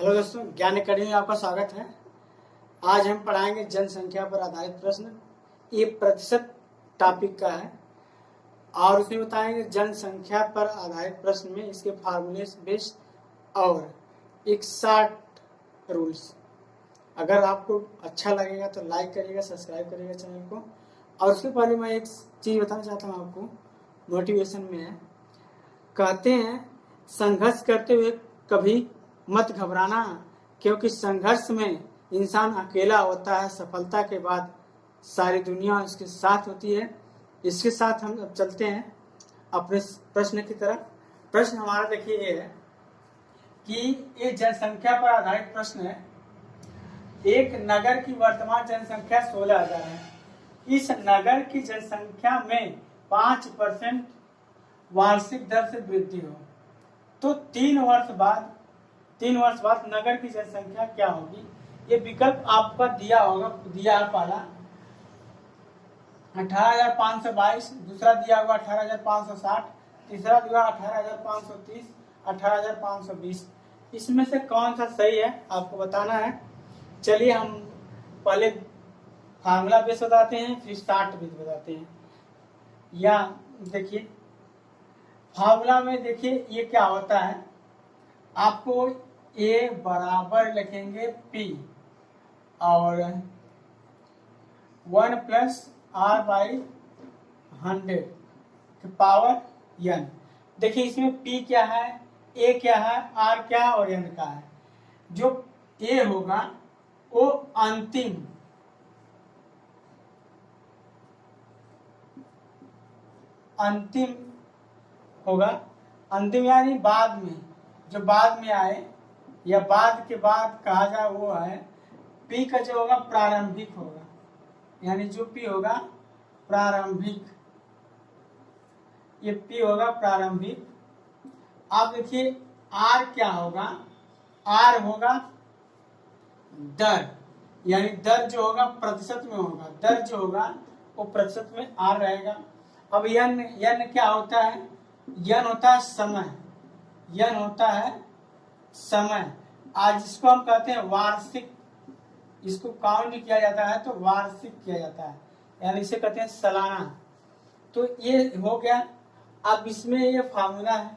Hello दोस्तों, ज्ञान academy में आपका स्वागत है। आज हम पढ़ाएंगे जनसंख्या पर आधारित प्रश्न। ये प्रतिशत टॉपिक का है और उसमें बताएंगे जनसंख्या पर आधारित प्रश्न में इसके फार्मूले बेस्ड और 61 रूल्स। अगर आपको अच्छा लगेगा तो लाइक करिएगा, सब्सक्राइब करिएगा चैनल को। और उसके पहले मैं एक चीज़ बताना चाहता हूँ आपको, मोटिवेशन में है। कहते हैं संघर्ष करते हुए कभी मत घबराना, क्योंकि संघर्ष में इंसान अकेला होता है, सफलता के बाद सारी दुनिया उसके साथ होती है। इसके साथ हम अब चलते हैं अपने प्रश्न की तरफ। प्रश्न हमारा देखिए ये है कि ये जनसंख्या पर आधारित प्रश्न है। एक नगर की वर्तमान जनसंख्या 16,000 है। इस नगर की जनसंख्या में 5% वार्षिक दर से वृद्धि हो तो 3 वर्ष बाद नगर की जनसंख्या क्या होगी। ये विकल्प आपका दिया है पहला 18,522, दूसरा दिया होगा 18,560, तीसरा दिया 18,530, 18,520। इसमें से कौन सा सही है आपको बताना है। चलिए हम पहले फार्मूला बेस बताते हैं, फिर स्टार्ट बेस बताते हैं। या देखिए फार्मूला में देखिए ये क्या होता है, आपको ए बराबर लिखेंगे पी और 1 plus R by 100 power N. देखिए इसमें पी क्या है, ए क्या है, आर क्या है और एन का है। जो ए होगा वो अंतिम होगा, अंतिम यानी बाद में, जो बाद में आए या बाद के बाद कहा जाए वो है। पी का जो होगा प्रारंभिक होगा, यानी जो पी होगा प्रारंभिक, ये पी होगा प्रारंभिक। आप देखिए आर क्या होगा, आर होगा दर, यानी दर जो होगा प्रतिशत में होगा, दर जो होगा वो प्रतिशत में आर रहेगा। अब यन क्या होता है, यन होता है समय, यन होता है समय। आज जिसको हम कहते हैं वार्षिक, इसको काउंट किया जाता है तो वार्षिक किया जाता है, यानी इसे कहते हैं सालाना। तो ये हो गया। अब इसमें ये फार्मूला है।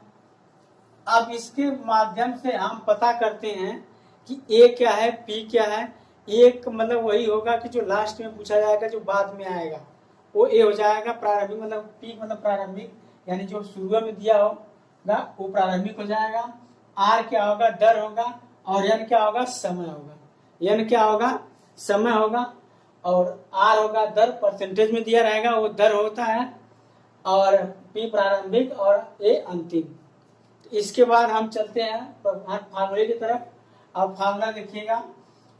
अब इसके माध्यम से हम पता करते हैं कि ए क्या है, पी क्या है। एक मतलब वही होगा कि जो लास्ट में पूछा जाएगा, जो बाद में आएगा वो ए हो जाएगा प्रारंभिक, मतलब पी मतलब प्रारंभिक, यानी जो शुरू में दिया होगा वो प्रारंभिक हो जाएगा। आर क्या होगा, दर होगा, और एन क्या होगा, समय होगा। एन क्या होगा, समय होगा, और आर होगा दर, परसेंटेज में दिया रहेगा वो दर होता है, और पी प्रारंभिक और ए अंतिम। इसके बाद हम चलते हैं फार्मूले की तरफ। अब फार्मूला देखिएगा,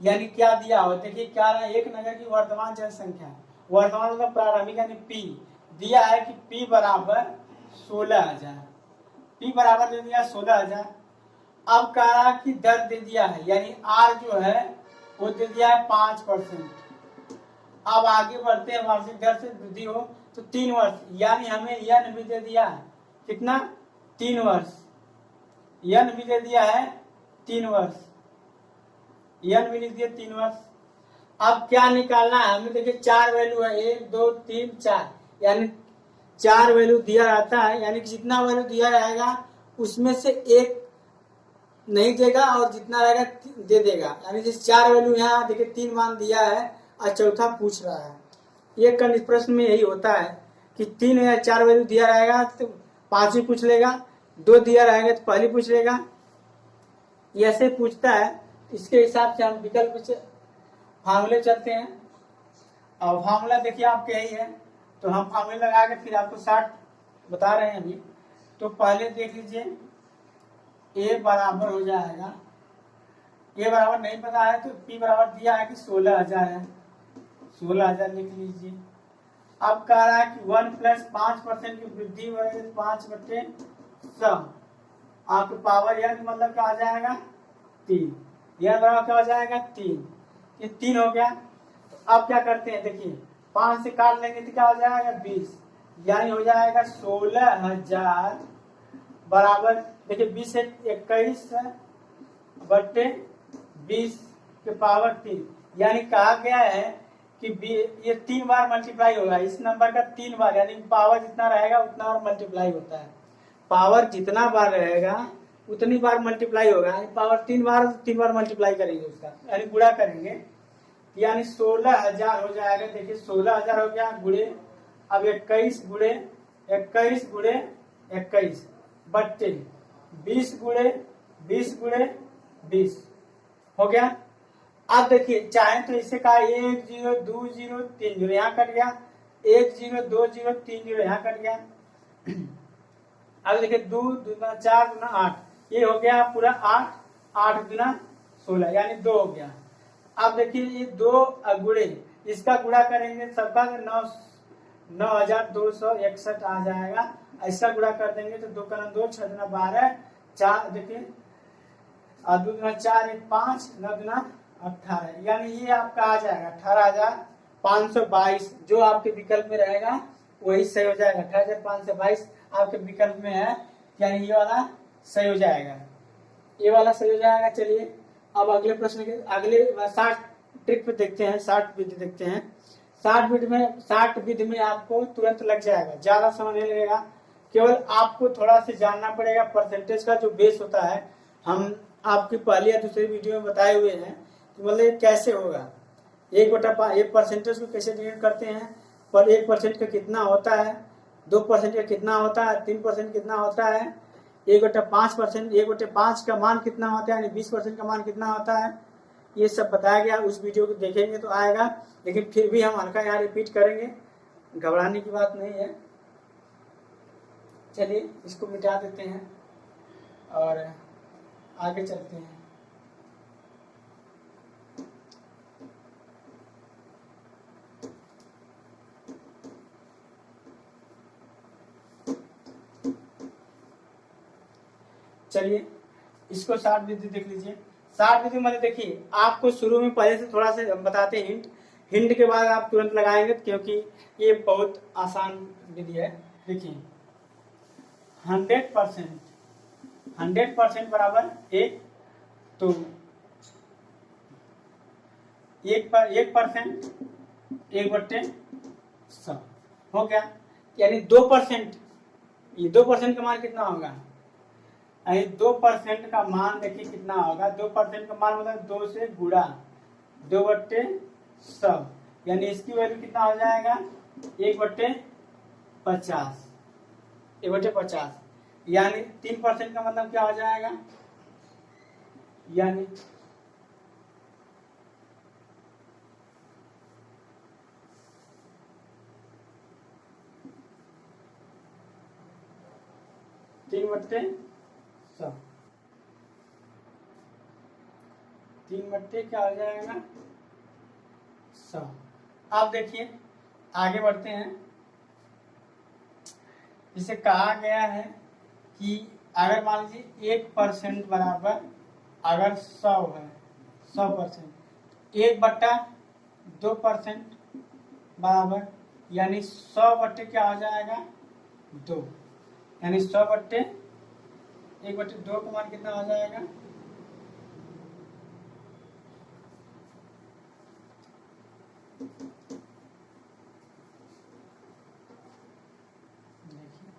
यानी क्या दिया हो, देखिए क्या है, एक नगर की वर्तमान जनसंख्या, वर्तमान मतलब प्रारंभिक यानी पी दिया है कि पी बराबर 16,000, पी बराबर दे दिया 16,000। अब कह रहा कि दर दे दिया है, यानी आर जो है वो दे दिया है 5%। अब आगे बढ़ते हैं, वार्षिक दर से वृद्धि हो तो 3 वर्ष, यानी हमें यन भी दे दिया है कितना, 3 वर्ष। यन भी दे दिया है 3 वर्ष, यन भी लिख दिया 3 वर्ष। अब क्या निकालना है हमें, देखिए 4 वैल्यू है, 1 2 3 4, यानी 4 वैल्यू दिया रहता है, यानी कि जितना वैल्यू दिया रहेगा उसमें से एक नहीं देगा और जितना रहेगा दे देगा। यानी जिस 4 वैल्यू यहाँ देखिए 3 मान दिया है और चौथा पूछ रहा है। ये प्रश्न में यही होता है कि 3 या 4 वैल्यू दिया रहेगा तो 5वीं पूछ लेगा, 2 दिया रहेगा तो पहली पूछ लेगा, ऐसे पूछता है। इसके हिसाब से हम विकल्प फार्मूले चलते हैं। और फार्मूला देखिए आपके यही है, तो हम फार्मूले लगा के फिर आपको शार्ट बता रहे हैं अभी। तो पहले देख लीजिए ए बराबर हो जाएगा, ए बराबर नहीं पता है तो पी बराबर दिया है कि 16,000 है, 16,000 लिख लीजिए। अब कह रहा है कि 1 प्लस 5% की वृद्धि हो रही है 5/100, आपके पावर यन मतलब क्या आ जाएगा 3, यन बराबर क्या हो जाएगा 3, ये 3 हो गया। तो अब क्या करते हैं, देखिए 5 से काट लेंगे तो क्या हो जाएगा 20, यानी हो जाएगा 16,000 बराबर, देखिए 20 से 21 बट्टे 20 के पावर 3, यानी कहा गया है कि ये 3 बार मल्टीप्लाई होगा, इस नंबर का 3 बार, यानी पावर जितना रहेगा उतना और मल्टीप्लाई होता है। पावर जितना बार रहेगा उतनी बार मल्टीप्लाई होगा, पावर 3 बार 3 बार मल्टीप्लाई करेंगे उसका, यानी गुणा करेंगे, यानी 16,000 हो जाएगा। देखिए 16,000 हो गया गुणे, अब 21 गुणे 21 गुणे 21 बट्टे 20 गुणे 20 गुणे 20 हो गया। अब देखिए चाहे तो इसे कहा 1 0 2 0 3 0 यहाँ कट गया, 1 0 2 0 3 0 यहाँ कट गया। अब देखिए 2 दूना 4 दूना 8, ये हो गया पूरा 8, 8 दूना 16 यानी 2 हो गया। अब देखिए ये 2 गुणे, इसका गुणा करेंगे सबका 9,261 आ जाएगा। ऐसा गुणा कर देंगे तो 2 का 2 6 दूना 12, 4 देखिए 2 दूना 4 1 5 9 दूना 18, यानी ये आपका आ जाएगा 18,522। जो आपके विकल्प में रहेगा वही सही हो जाएगा। 18,522 आपके विकल्प में है, यानी ये वाला सही हो जाएगा, ये वाला सही हो जाएगा। चलिए अब अगले प्रश्न के अगले 60 ट्रिक पे देखते हैं, 60 विधि देखते हैं। 60 विधि में आपको तुरंत लग जाएगा, ज्यादा समय नहीं लगेगा, केवल आपको थोड़ा सा जानना पड़ेगा परसेंटेज का जो बेस होता है। हम आपकी पहली या दूसरी वीडियो में बताए हुए हैं कि मतलब कैसे होगा, 1/5 परसेंटेज को कैसे डिवाइड करते हैं, पर 1% का कितना होता है, 2% का कितना होता है, 3% कितना होता है, 1/5%, 1/5 का मान कितना होता है, यानी 20% का मान कितना होता है, ये सब बताया गया। उस वीडियो को देखेंगे तो आएगा, लेकिन फिर भी हम हल्का यहाँ रिपीट करेंगे, घबराने की बात नहीं है। चलिए इसको मिटा देते हैं और आगे चलते हैं। चलिए इसको 60 विधि देख लीजिए। 60 विधि मतलब देखिए आपको शुरू में पहले से थोड़ा सा बताते हैं, हिंट के बाद आप तुरंत लगाएंगे क्योंकि ये बहुत आसान विधि है। देखिए 100% बराबर 1, तो 1% 1/100 हो गया, यानी 2%, ये 2% का मान कितना होगा, 2% का मान देखिए कितना होगा, 2% का मान मतलब 2 से गुणा 2/100, यानी इसकी वैल्यू कितना हो जाएगा 1/50, 1/50, यानी 3% का मतलब क्या हो जाएगा, यानी तीन बट्टे क्या हो जाएगा 100। आप देखिए आगे बढ़ते हैं। इसे कहा गया है कि अगर मान लीजिए 1% बराबर अगर 100 है, 100%, 1/2% बराबर, यानी 100 बट्टे क्या हो जाएगा 2, यानी 100 बट्टे 1/2 का मान कितना हो जाएगा, देखिए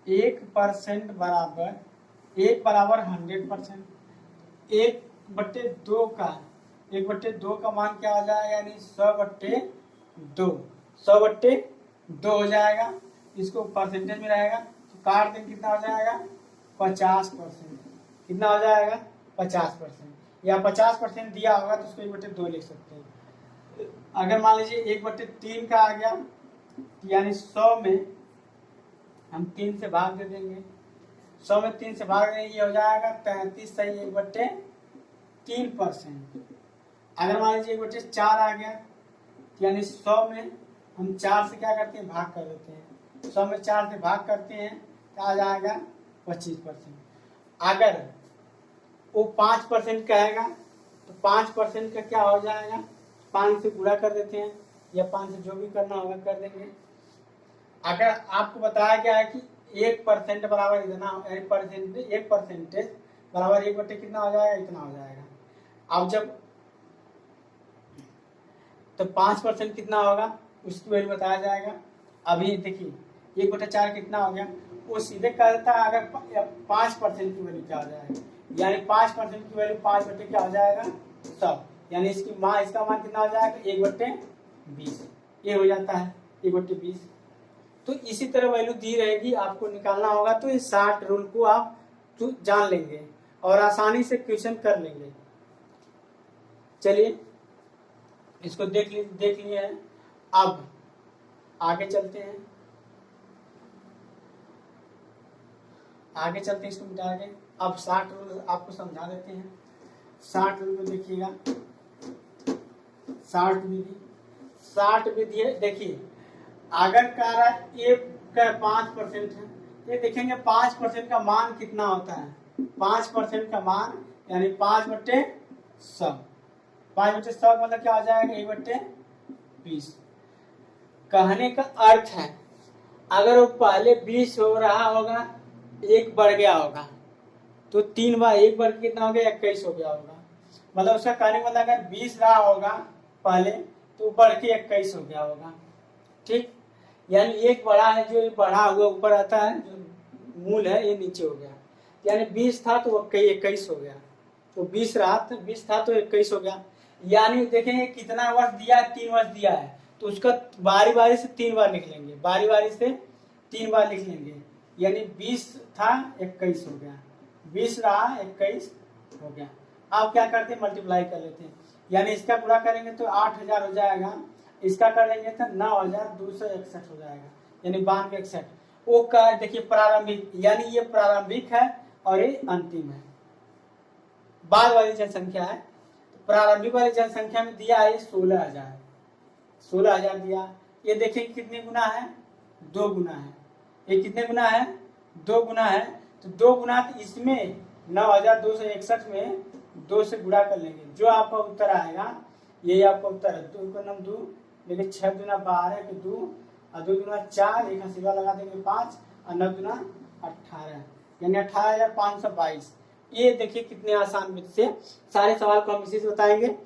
1% बराबर 1 बराबर 100%, 1/2 का 1/2 का मान क्या हो जाएगा, यानी 100/2, 100/2 हो जाएगा। इसको परसेंटेज में रहेगा तो काट दें, कितना हो जाएगा 50%, कितना हो जाएगा 50%, या 50% दिया होगा तो उसको 1/2 लिख सकते हैं। अगर मान लीजिए 1/3 का आ गया, यानी 100 में हम 3 से भाग दे देंगे, 100 में 3 से भाग देंगे, ये हो जाएगा 33 सही 1/3%। अगर मान लीजिए 1/4 आ गया, यानी 100 में हम 4 से क्या करते हैं भाग कर देते हैं, 100 में 4 से भाग करते हैं तो आ जाएगा 25%। अगर वो 5% कहेगा तो 5% का क्या हो जाएगा, 5 से गुणा कर देते हैं, या 5 से जो भी करना होगा कर देंगे। अगर आपको बताया गया है कि 1% बराबर इतना, 1% बराबर 1/, कितना हो जाएगा, इतना हो जाएगा। अब जब तो 5% कितना होगा उसकी वैल्यू बताया जाएगा। अभी देखिए 1/4 कितना हो गया, वो सीधे कहता है अगर 5% की वैल्यू क्या हो जाएगा, यानी 5% की वैल्यू 5 बटे क्या हो जाएगा 100, यानी इसका मान कितना हो जाएगा 1/20, ये हो जाता है 1/20। तो इसी तरह वैल्यू दी रहेगी, आपको निकालना होगा। तो इस 60 रूल को आप जान लेंगे और आसानी से क्वेश्चन कर लेंगे। चलिए इसको देख लिए हैं, अब आगे चलते हैं, इसको मिटा के अब 60 रूल आपको समझा देते हैं। 60 रूल को देखिएगा, 60 विधि है। देखिए अगर कह रहा है ए का 5% है, ये देखेंगे 5% का मान कितना होता है, 5% का मान यानी 5/100, 5/100 मतलब क्या हो जाएगा 1/20। कहने का अर्थ है अगर वो पहले 20 हो रहा होगा, 1 बढ़ गया होगा, तो 3 बार 1 बढ़ के कितना हो गया 21 हो गया होगा। मतलब उसका कहने का मतलब अगर 20 रहा होगा पहले तो बढ़ के 21 हो गया होगा। ठीक, यानी एक बढ़ा है, जो बढ़ा हुआ ऊपर आता है, जो मूल है ये नीचे हो गया, यानी 20 था तो 21 हो गया। तो 20 रहा था, 20 था तो 21 हो गया। यानी देखेंगे कितना वर्ष दिया है, 3 वर्ष दिया है, तो उसका बारी बारी से 3 बार लिख लेंगे, बारी बारी से 3 बार लिख लेंगे। यानी 20 था 21 हो गया, 20 रहा 21 हो गया। आप क्या करते हैं मल्टीप्लाई कर लेते हैं, यानी इसका पूरा करेंगे तो 8000 हो जाएगा, इसका करेंगे तो 9261 हो जाएगा, यानी 9261। वो का देखिए प्रारंभिक, यानी ये प्रारंभिक है और ये अंतिम है, बाद वाली जनसंख्या है। प्रारंभिक वाली जनसंख्या में दिया है 16,000 दिया। ये देखिए कितने गुना है, 2 गुना है। ये कितने गुना है, 2 गुना है। तो 2 गुना तो इसमें 9261 में 2 से गुणा कर लेंगे, जो आपका उत्तर आएगा यही आपका उत्तर है। 2 का 2, देखिए 6 दूना 12 के 2 और 2 दूना 4, एक सीधा लगा देंगे 5 और 9 दूना 18, यानी 18,522। ये देखिए कितने आसान विधि से सारे सवाल को हम इसी से बताएंगे।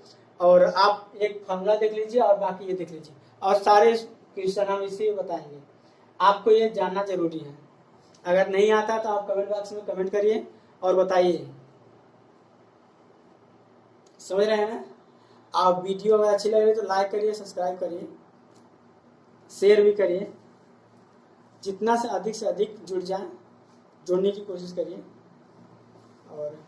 और आप एक फॉर्मूला देख लीजिए और बाकी ये देख लीजिए, और सारे क्वेश्चन हम इसी बताएंगे। आपको ये जानना जरूरी है। अगर नहीं आता तो आप कमेंट बॉक्स में कमेंट करिए और बताइए। समझ रहे हैं ना? आप वीडियो अगर अच्छी लग रही है तो लाइक करिए, सब्सक्राइब करिए, शेयर भी करिए। जितना से अधिक जुड़ जाए, जोड़ने की कोशिश करिए। और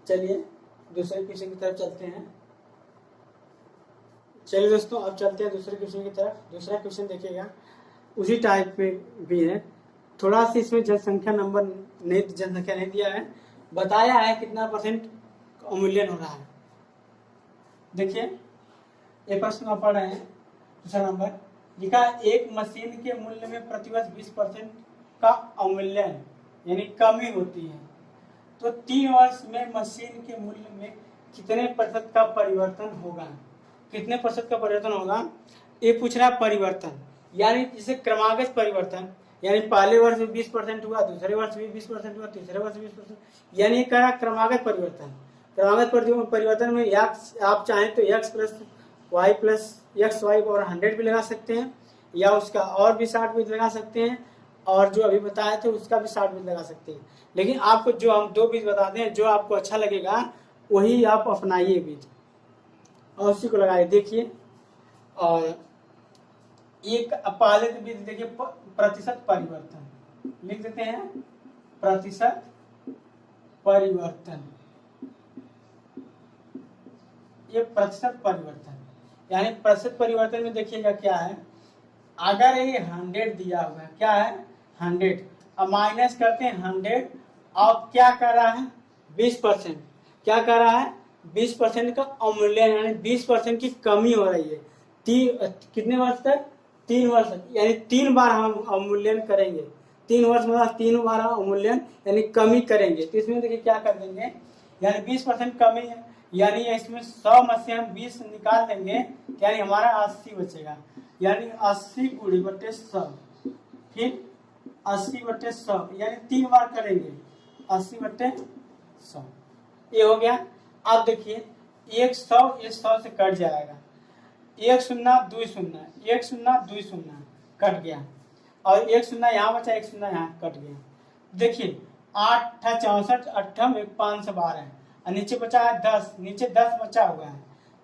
चलिए दूसरे क्वेश्चन की तरफ चलते हैं। चलिए दोस्तों अब चलते हैं दूसरे क्वेश्चन की तरफ। दूसरा क्वेश्चन देखिएगा, उसी टाइप में भी है, थोड़ा सा इसमें जनसंख्या नहीं दिया है, बताया है कितना % अवमूल्यन हो रहा है। देखिए ये प्रश्न आप पढ़ रहे हैं, दूसरा नंबर लिखा, एक मशीन के मूल्य में प्रतिवर्ष 20% का अवमूल्यन यानी कमी होती है, तो 3 वर्ष में मशीन के मूल्य में कितने % का परिवर्तन होगा, कितने % का परिवर्तन होगा, ये पूछ रहा है परिवर्तन, यानी जिसे क्रमागत परिवर्तन, यानी पहले वर्ष में 20% हुआ, दूसरे वर्ष भी 20% हुआ, तीसरे वर्ष 20%, यानी ये कह क्रमागत परिवर्तन। क्रमागत परिवर्तन में आप चाहें तो x + y + xy और 100 भी लगा सकते हैं, या उसका और भी 60 भी लगा सकते हैं, और जो अभी बताए थे उसका भी 60 भी लगा सकते हैं। लेकिन आपको जो हम 2 विधि बताते हैं, जो आपको अच्छा लगेगा वही आप अपनाइए विधि और उसी को लगाइए। देखिए और एक पहले विधि देखिए, प्रतिशत परिवर्तन लिख देते हैं, प्रतिशत परिवर्तन, ये प्रतिशत परिवर्तन, यानी प्रतिशत परिवर्तन में देखिएगा क्या है, अगर ये 100 दिया हुआ है, क्या है 100, अब माइनस करते हैं 100, अब क्या कर रहा है 20%, क्या कर रहा है 20% का अवमूल्यन, यानी 20% की कमी हो रही है। कितने वर्ष तक, 3 वर्ष तक, यानी 3 बार हम अवमूल्यन करेंगे। 3 वर्ष मतलब 3 बार अवमूल्यन यानी कमी करेंगे। तो इसमें देखिए क्या कर देंगे, यानी 20% कमी है, यानी इसमें 100 में से हम 20 निकाल देंगे, यानी हमारा 80 बचेगा, यानी 80 × 100, फिर 80/100, यानी 3 बार करेंगे 80/100। ये हो गया। अब देखिए 100 ये 100 से कट जाएगा, 1 शून्य 2 शून्य, 1 शून्य 2 शून्य कट गया, और 1 शून्य यहाँ बचा, 1 शून्य यहाँ कट गया। देखिए 8 64 8 1 512 और नीचे बचा है 10, नीचे 10 बचा हुआ है,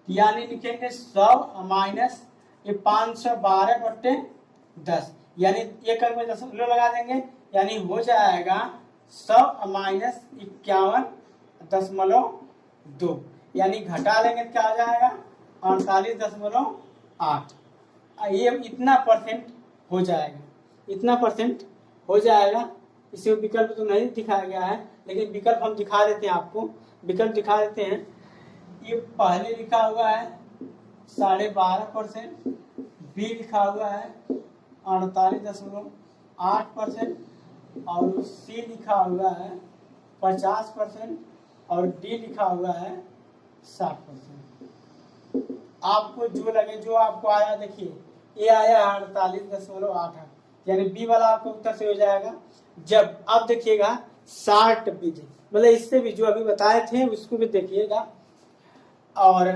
यानी लिखेंगे 100 माइनस ये 512 बट्टे 10, यानी ये करके दशमलव लगा देंगे, यानी हो जाएगा 100 माइनस 51.2, यानी घटा लेंगे तो क्या हो जाएगा 48.8। ये इतना परसेंट हो जाएगा, इतना परसेंट हो जाएगा। इसे विकल्प तो नहीं दिखाया गया है, लेकिन विकल्प हम दिखा देते हैं आपको, विकल्प दिखा देते हैं। ये पहले लिखा हुआ है 12.5%, बी लिखा हुआ है 48.8%, और सी लिखा हुआ है 50%, और डी लिखा हुआ है 60%। आपको जो लगे, जो आपको आया, देखिए ये आया 48.8, यानी बी वाला आपको उत्तर से हो जाएगा। जब अब देखिएगा 60 बीज, मतलब इससे भी जो अभी बताए थे उसको भी देखिएगा, और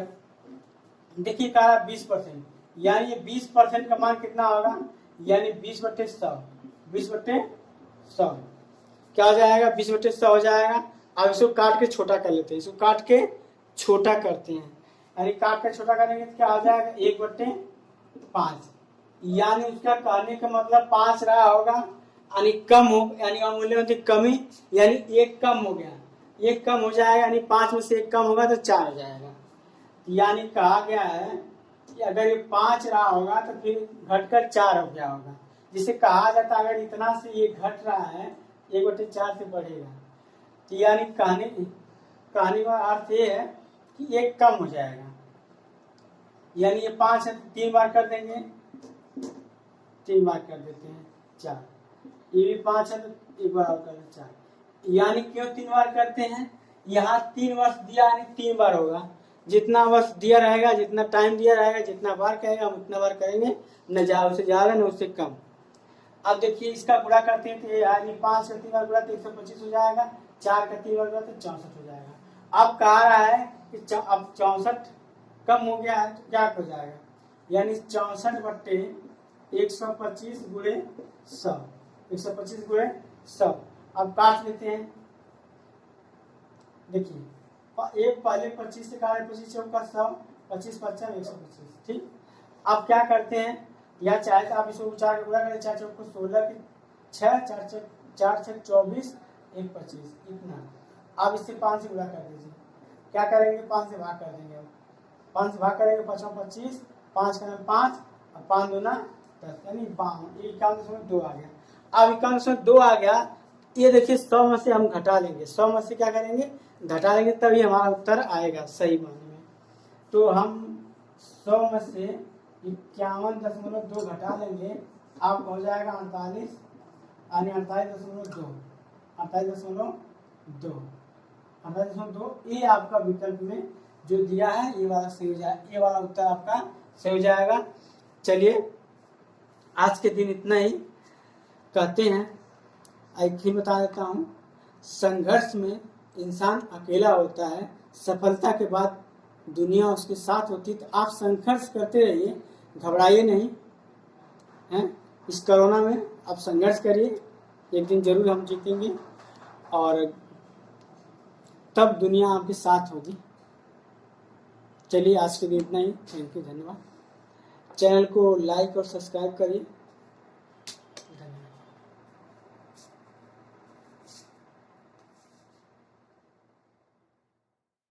देखिए कहा 20%, यानी ये 20% का मान कितना होगा, यानी 20/100, 20/100 क्या हो जाएगा, 20/100 हो जाएगा। अब इसको काट के छोटा कर लेते हैं, इसको काट के छोटा करते हैं, यानी काट के छोटा करेंगे तो क्या हो जाएगा 1/5, यानी उसका कहने का मतलब 5 रहा होगा, यानी कम हो, यानी अमूल्य होती कमी, यानी 1 कम हो गया, 1 कम हो जाएगा, यानी 5 में से 1 कम होगा तो 4 हो जाएगा। यानी कहा गया है कि अगर ये 5 रहा होगा तो फिर घटकर 4 हो गया होगा, जिसे कहा जाता है अगर इतना से ये घट रहा है 1/4 से बढ़ेगा, तो यानी कहानी का अर्थ ये है कि 1 कम हो जाएगा। यानी ये 5 है 3 बार कर देंगे, 3 बार कर देते हैं 4, ये भी 5 है तो 1 बार और कर दें 4, यानी क्यों 3 बार करते हैं, यहाँ 3 वर्ष दिया यानी 3 बार होगा, जितना वर्ष दिया रहेगा, जितना टाइम दिया रहेगा, जितना बार कहेगा हम उतना बार करेंगे, न उससे ज्यादा न उससे कम। अब देखिए इसका गुणा करते हैं तो यानी 5 का 3 बार गुणा तो 125 हो जाएगा, 4 का 3 बार गुणा तो 64 हो जाएगा। अब कहा रहा है कि अब 64 कम हो गया है तो क्या हो जाएगा, यानी 64/125 गुणे 100, 125 गुणे 100। अब काट लेते हैं, देखिए एक पहले 25 से काटे, 25 चौका 100, 25 पच्चा 125, ठीक। अब क्या करते हैं, या चाहे तो आप इसको 4 का गुणा करें, 4 चौक को 16 के 6, 4 6 24, 1 25 इतना। अब इससे 5 से गुणा कर दीजिए, क्या करेंगे 5 से भाग कर देंगे, 5 से भाग करेंगे 5 25, 5 का 5 और 5 दूना 10, यानी 52, 51.2 आ गया। अब 51.2 आ गया, ये देखिए 100 में से हम घटा लेंगे, 100 में से क्या करेंगे घटा लेंगे, तभी हमारा उत्तर आएगा सही माने में। तो हम 100 में से 51.2 घटा लेंगे, आपको हो जाएगा 48, यानी 48.2, 48.2 ये आपका विकल्प में जो दिया है ये वाला सही हो जाएगा, ये वाला उत्तर आपका सही हो जाएगा। चलिए आज के दिन इतना ही कहते हैं। एक ही बता देता हूँ, संघर्ष में इंसान अकेला होता है, सफलता के बाद दुनिया उसके साथ होती। तो आप संघर्ष करते रहिए, घबराइए नहीं हैं। इस कोरोना में आप संघर्ष करिए, एक दिन जरूर हम जीतेंगे और तब दुनिया आपके साथ होगी। चलिए आज के दिन इतना ही, थैंक यू, धन्यवाद। चैनल को लाइक और सब्सक्राइब करिए।